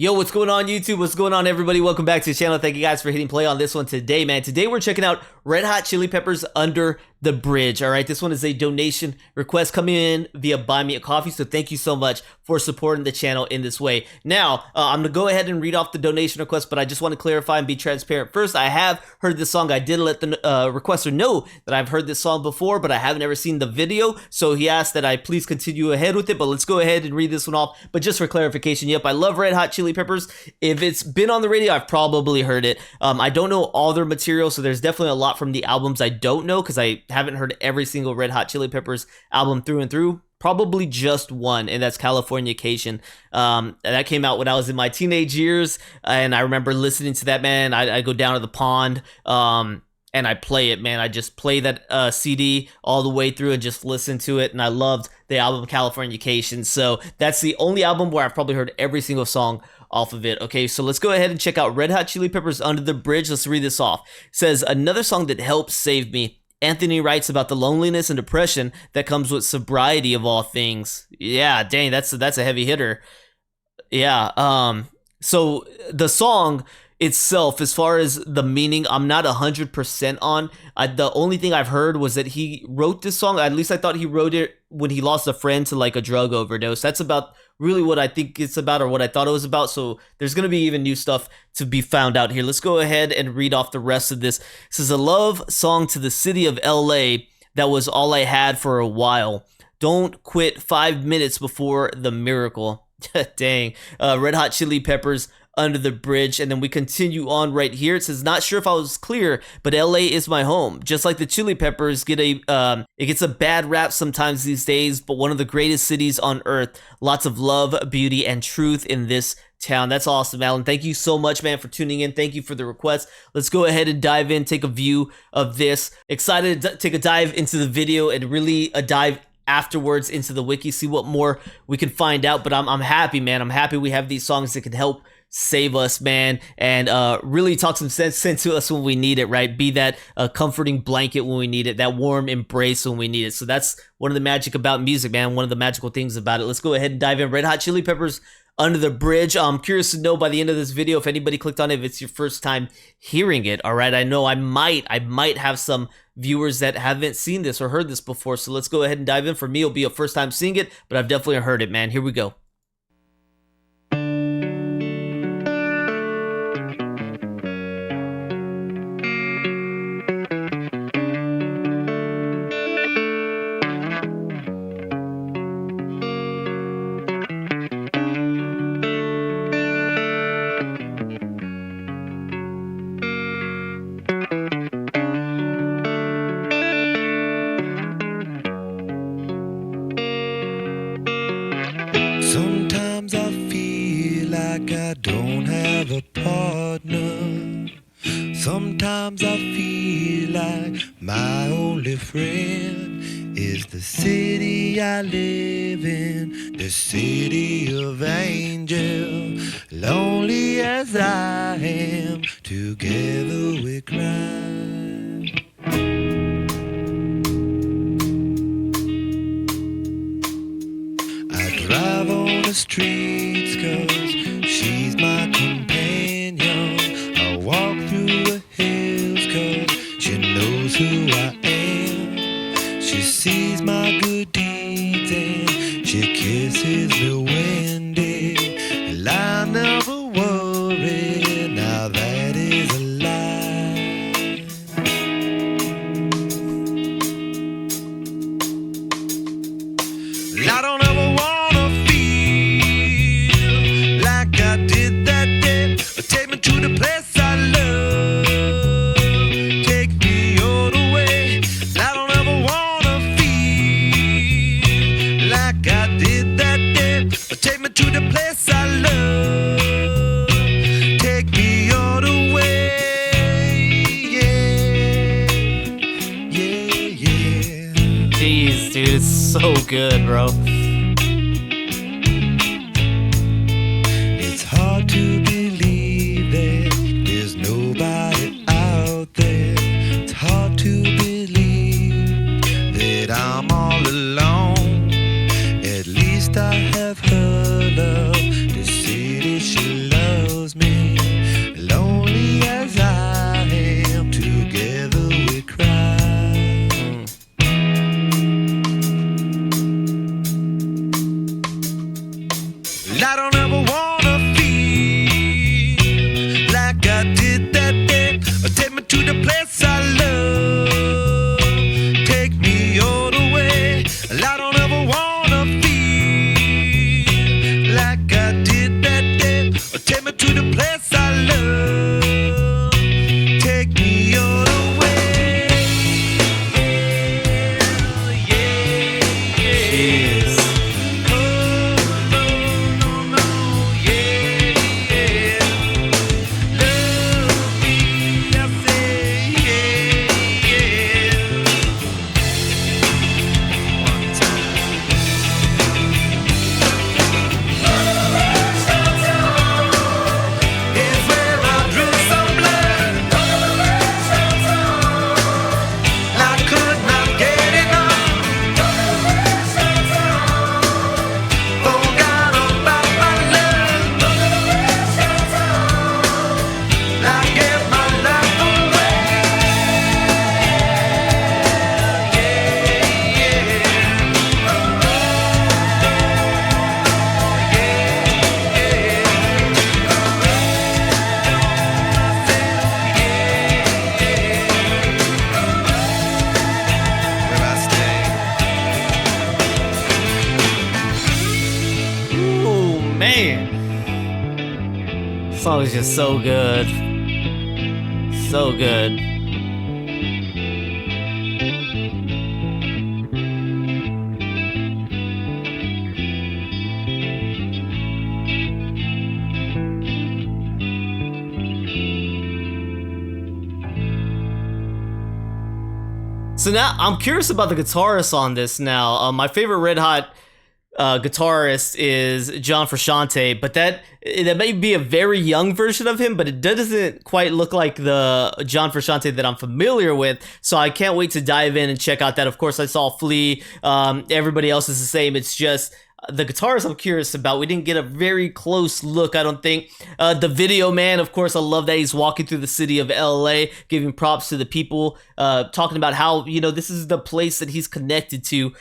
Yo, what's going on YouTube? What's going on everybody? Welcome back to the channel. Thank you guys for hitting play on this one today, man. Today we're checking out Red Hot Chili Peppers Under the Bridge. All right, this one is a donation request coming in via Buy Me a Coffee, so thank you so much for supporting the channel in this way. Now, I'm gonna go ahead and read off the donation request, but I just want to clarify and be transparent. First, I have heard this song. I did let the requester know that I've heard this song before, but I haven't ever seen the video, so he asked that I please continue ahead with it, but let's go ahead and read this one off. But just for clarification, yep, I love Red Hot Chili Peppers. If it's been on the radio, I've probably heard it. I don't know all their material, so there's definitely a lot from the albums I don't know, because I haven't heard every single Red Hot Chili Peppers album through and through. Probably just one, and that's Californication. That came out when I was in my teenage years, and I remember listening to that, man. I go down to the pond, and I play it, man. I just play that CD all the way through and just listen to it, and I loved the album Californication. So that's the only album where I've probably heard every single song off of it. Okay, so let's go ahead and check out Red Hot Chili Peppers Under the Bridge. Let's read this off. It says, another song that helped save me. Anthony writes about the loneliness and depression that comes with sobriety of all things. Yeah, dang, that's a heavy hitter. Yeah, so the song itself, as far as the meaning, I'm not 100% on. The only thing I've heard was that he wrote this song, at least I thought he wrote it when he lost a friend to like a drug overdose. That's about really what I think it's about, or what I thought it was about. So there's going to be even new stuff to be found out here. Let's go ahead and read off the rest of this. It says, a love song to the city of LA that was all I had for a while. Don't quit 5 minutes before the miracle. Dang. Red Hot Chili Peppers Under the Bridge. And then we continue on right here. It says, not sure if I was clear, but LA is my home. Just like the Chili Peppers it gets a bad rap sometimes these days, but one of the greatest cities on earth. Lots of love, beauty, and truth in this town. That's awesome, Alan. Thank you so much, man, for tuning in. Thank you for the request. Let's go ahead and dive in, take a view of this. Excited to take a dive into the video and really dive afterwards into the wiki, see what more we can find out. But I'm happy, man. I'm happy we have these songs that can help save us, man, and really talk some sense into us when we need it, right? Be that comforting blanket when we need it, that warm embrace when we need it. So that's one of the magic about music, man. One of the magical things about it. Let's go ahead and dive in. Red Hot Chili Peppers Under the Bridge. I'm curious to know by the end of this video if anybody clicked on it, if it's your first time hearing it. All right, I know I might have some viewers that haven't seen this or heard this before, so let's go ahead and dive in. For me, it'll be a first time seeing it, but I've definitely heard it, man. Here we go. Sometimes I feel like I don't have a partner. Sometimes I feel like my only friend is the city I live in, the city of angels. Lonely as I am, together we cry. Drive on the streets 'cause she's my companion. I walk through the hills 'cause she knows who I am. She sees my good deeds and she kisses me windy. And I never worry, now that is a lie. I don't ever want to the place I love, take me all the way. I don't ever wanna feel like I did that day. Take me to the place I love, take me all the way. Yeah, yeah, yeah. Jeez, dude, it's so good, bro. It's hard to believe there's nobody out there. It's hard to believe that I'm all alone. At least I have her love, the city she loves. song is just so good. So good. So now I'm curious about the guitarist on this now. My favorite Red Hot guitarist is John Frusciante, but that may be a very young version of him, but it doesn't quite look like the John Frusciante that I'm familiar with. So I can't wait to dive in and check out that. Of course, I saw Flea. Everybody else is the same. It's just the guitarist I'm curious about. We didn't get a very close look, I don't think. The video, man, of course, I love that he's walking through the city of LA, giving props to the people, talking about how, this is the place that he's connected to.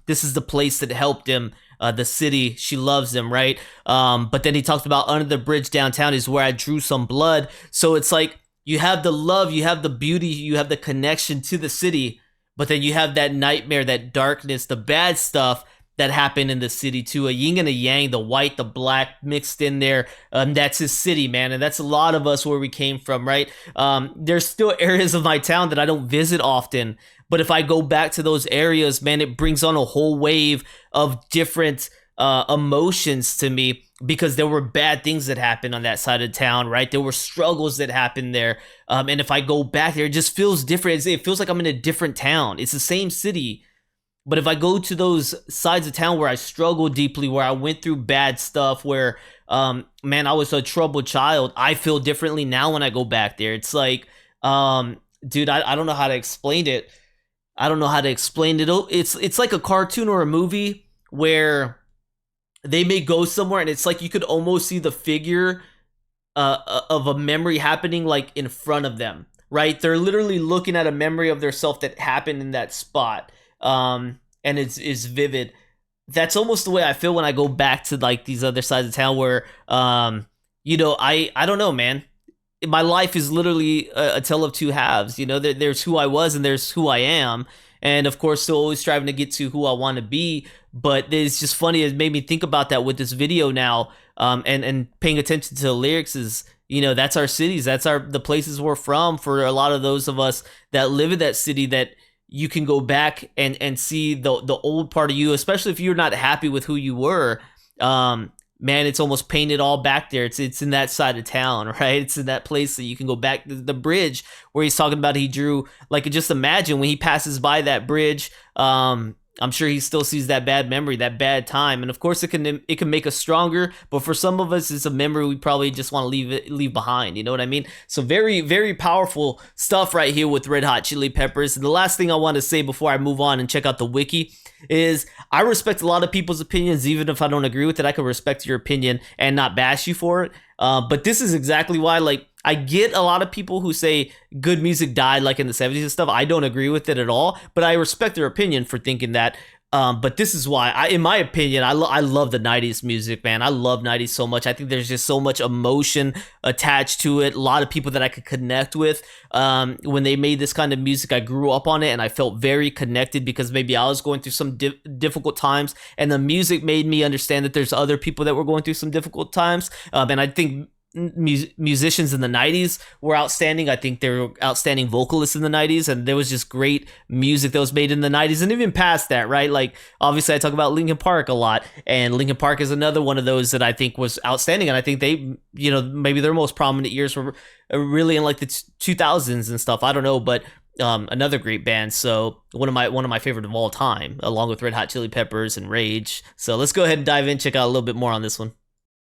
This is the place that helped him. The city, she loves him, right? But then he talked about under the bridge downtown is where I drew some blood. So it's like you have the love, you have the beauty, you have the connection to the city, but then you have that nightmare, that darkness, the bad stuff that happened in the city too. A yin and a yang, the white, the black mixed in there. That's his city, man. And that's a lot of us where we came from, right? There's still areas of my town that I don't visit often. But if I go back to those areas, man, it brings on a whole wave of different emotions to me, because there were bad things that happened on that side of town, right? There were struggles that happened there. And if I go back there, it just feels different. It feels like I'm in a different town. It's the same city. But if I go to those sides of town where I struggled deeply, where I went through bad stuff, where, man, I was a troubled child, I feel differently now when I go back there. It's like, dude, I don't know how to explain it. It's like a cartoon or a movie where they may go somewhere and it's like you could almost see the figure of a memory happening like in front of them, right? They're literally looking at a memory of their self that happened in that spot. And it's vivid. That's almost the way I feel when I go back to like these other sides of town where, I don't know, man. My life is literally a tale of two halves. There's who I was and there's who I am. And of course, still always striving to get to who I want to be. But it's just funny. It made me think about that with this video now. And paying attention to the lyrics is, that's our cities. That's the places we're from for a lot of those of us that live in that city, that you can go back and see the old part of you, especially if you're not happy with who you were. Man, it's almost painted all back there. It's in that side of town, right? It's in that place that you can go back to the bridge where he's talking about he drew, like, just imagine when he passes by that bridge, I'm sure he still sees that bad memory, that bad time. And of course it can make us stronger, but for some of us it's a memory we probably just want to leave behind, you know what I mean? So very, very powerful stuff right here with Red Hot Chili Peppers. And the last thing I want to say before I move on and check out the wiki is I respect a lot of people's opinions. Even if I don't agree with it, I can respect your opinion and not bash you for it. But this is exactly why, like, I get a lot of people who say good music died like in the 70s and stuff. I don't agree with it at all, but I respect their opinion for thinking that. But this is why, in my opinion, I love the 90s music, man. I love 90s so much. I think there's just so much emotion attached to it. A lot of people that I could connect with. When they made this kind of music, I grew up on it and I felt very connected because maybe I was going through some difficult times, and the music made me understand that there's other people that were going through some difficult times. And I think musicians in the 90s were outstanding. I think they were outstanding vocalists in the 90s, and there was just great music that was made in the 90s and even past that, right? Like, obviously I talk about Linkin Park a lot, and Linkin Park is another one of those that I think was outstanding, and I think they, maybe their most prominent years were really in like the 2000s and stuff. I don't know, but another great band. So one of my favorite of all time, along with Red Hot Chili Peppers and Rage. So let's go ahead and dive in, check out a little bit more on this one.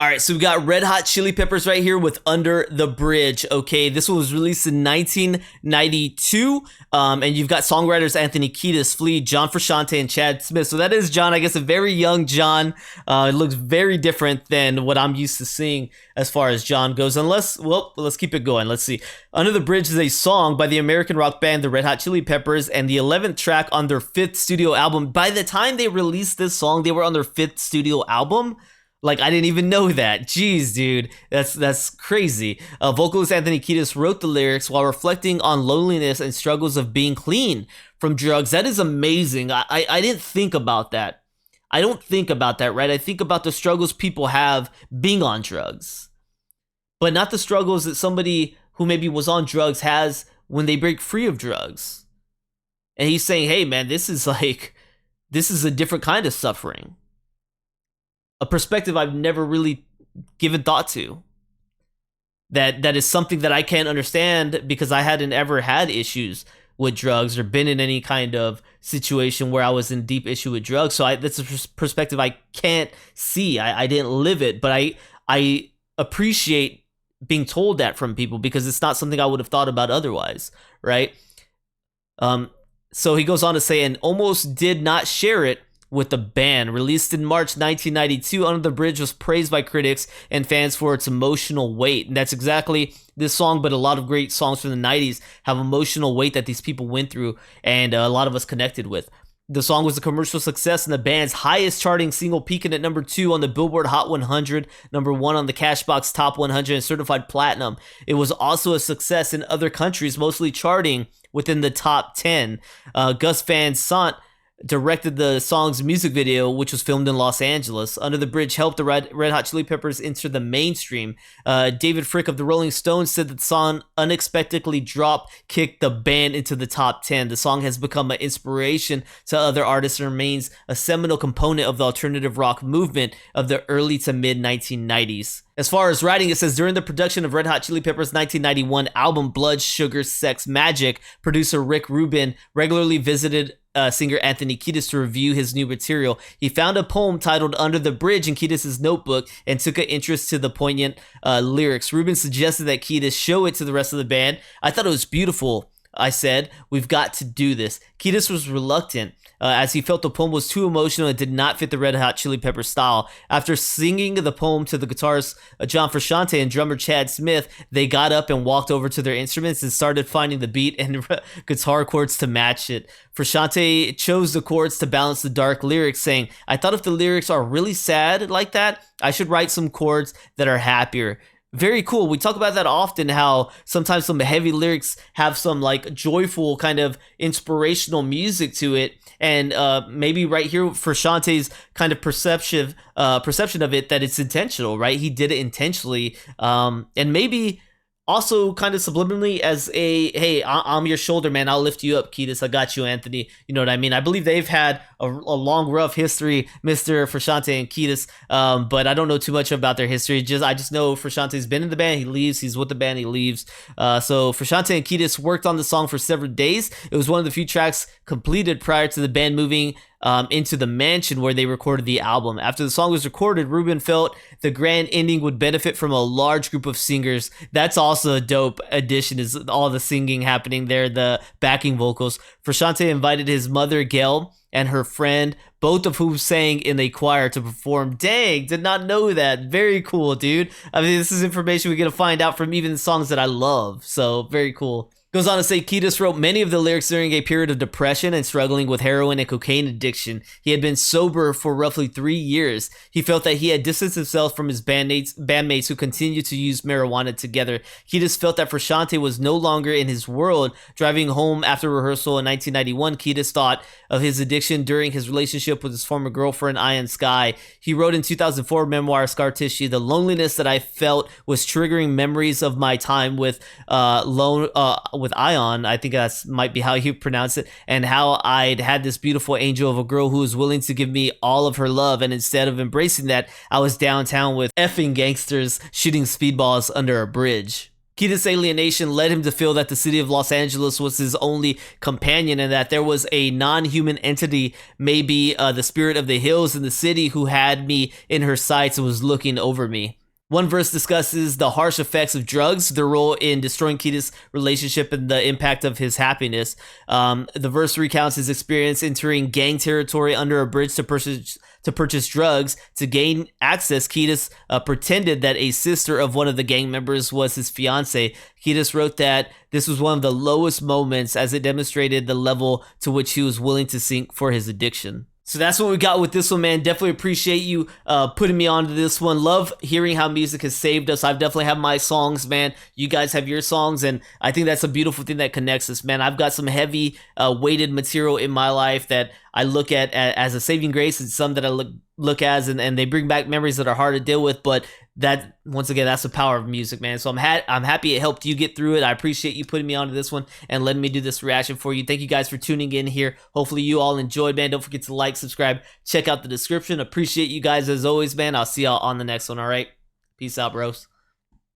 All right, so we got Red Hot Chili Peppers right here with Under the Bridge. Okay, this one was released in 1992, and you've got songwriters Anthony Kiedis, Flea, John Frusciante, and Chad Smith. So that is John, I guess, a very young John. It looks very different than what I'm used to seeing as far as John goes. Let's keep it going. Let's see. Under the Bridge is a song by the American rock band The Red Hot Chili Peppers and the 11th track on their 5th studio album. By the time they released this song, they were on their 5th studio album. Like, I didn't even know that. Jeez, dude. That's crazy. Vocalist Anthony Kiedis wrote the lyrics while reflecting on loneliness and struggles of being clean from drugs. That is amazing. I didn't think about that. I don't think about that, right? I think about the struggles people have being on drugs. but not the struggles that somebody who maybe was on drugs has when they break free of drugs. And he's saying, hey man, this is a different kind of suffering. A perspective I've never really given thought to. That is something that I can't understand because I hadn't ever had issues with drugs or been in any kind of situation where I was in deep issue with drugs. So that's a perspective I can't see. I didn't live it, but I appreciate being told that from people because it's not something I would have thought about otherwise, right? So he goes on to say, and almost did not share it with the band. Released in March 1992, Under the Bridge was praised by critics and fans for its emotional weight. And that's exactly this song, but a lot of great songs from the 90s have emotional weight that these people went through and a lot of us connected with. The song was a commercial success and the band's highest charting single, peaking at number 2 on the Billboard Hot 100, number 1 on the Cashbox Top 100, and certified platinum. It was also a success in other countries, mostly charting within the top 10. Gus Van Sant directed the song's music video, which was filmed in Los Angeles. Under the Bridge helped the Red Hot Chili Peppers enter the mainstream. David Frick of the Rolling Stones said that the song unexpectedly kicked the band into the top 10. The song has become an inspiration to other artists and remains a seminal component of the alternative rock movement of the early to mid 1990s. As far as writing, it says, during the production of Red Hot Chili Peppers' 1991 album Blood, Sugar, Sex, Magic, producer Rick Rubin regularly visited singer Anthony Kiedis to review his new material. He found a poem titled Under the Bridge in Kiedis' notebook and took an interest to the poignant lyrics. Rubin suggested that Kiedis show it to the rest of the band. I thought it was beautiful. I said, we've got to do this. Kiedis was reluctant as he felt the poem was too emotional and did not fit the Red Hot Chili Peppers style. After singing the poem to the guitarist John Frusciante and drummer Chad Smith, they got up and walked over to their instruments and started finding the beat and guitar chords to match it. Frusciante chose the chords to balance the dark lyrics, saying, I thought if the lyrics are really sad like that, I should write some chords that are happier. Very cool. We talk about that often, how sometimes some heavy lyrics have some like joyful kind of inspirational music to it. And maybe right here for Shantae's kind of perception of it, that it's intentional, right? He did it intentionally. And maybe also kind of subliminally as a, hey, I'm your shoulder, man. I'll lift you up, Kiedis. I got you, Anthony. You know what I mean? I believe they've had a long, rough history, Mr. Frusciante and Kiedis. But I don't know too much about their history. I just know Frusciante's been in the band. He leaves. He's with the band. He leaves. So Frusciante and Kiedis worked on the song for several days. It was one of the few tracks completed prior to the band moving into the mansion where they recorded the album. After the song was recorded, Rubin felt the grand ending would benefit from a large group of singers. That's also a dope addition, is all the singing happening there, the backing vocals. Frusciante invited his mother, Gail, and her friend, both of whom sang in a choir to perform. Dang, did not know that. Very cool, dude. I mean, this is information we get to find out from even songs that I love. So, very cool. Goes on to say, Kiedis wrote many of the lyrics during a period of depression and struggling with heroin and cocaine addiction. He had been sober for roughly 3 years. He felt that he had distanced himself from his bandmates who continued to use marijuana together. Kiedis felt that Frusciante was no longer in his world. Driving home after rehearsal in 1991, Kiedis thought of his addiction during his relationship with his former girlfriend, Ian Sky. He wrote in 2004 memoir Scar Tissue, the loneliness that I felt was triggering memories of my time with Ion, I think that might be how you pronounce it, and how I'd had this beautiful angel of a girl who was willing to give me all of her love, and instead of embracing that, I was downtown with effing gangsters shooting speedballs under a bridge. Kiedis' alienation led him to feel that the city of Los Angeles was his only companion and that there was a non-human entity, maybe the spirit of the hills in the city, who had me in her sights and was looking over me. One verse discusses the harsh effects of drugs, their role in destroying Kiedis' relationship, and the impact of his happiness. The verse recounts his experience entering gang territory under a bridge to purchase drugs. To gain access, Kiedis pretended that a sister of one of the gang members was his fiance. Kiedis wrote that this was one of the lowest moments, as it demonstrated the level to which he was willing to sink for his addiction. So that's what we got with this one, man. Definitely appreciate you putting me onto this one. Love hearing how music has saved us. I've definitely have my songs, man. You guys have your songs, and I think that's a beautiful thing that connects us, man. I've got some heavy weighted material in my life that I look at as a saving grace, and some that I look as, and they bring back memories that are hard to deal with, but that, once again, that's the power of music, man. So I'm happy it helped you get through it. I appreciate you putting me onto this one and letting me do this reaction for you. Thank you guys for tuning in here. Hopefully you all enjoyed, man. Don't forget to like, subscribe, check out the description. Appreciate you guys as always, man. I'll see y'all on the next one. All right, peace out, bros.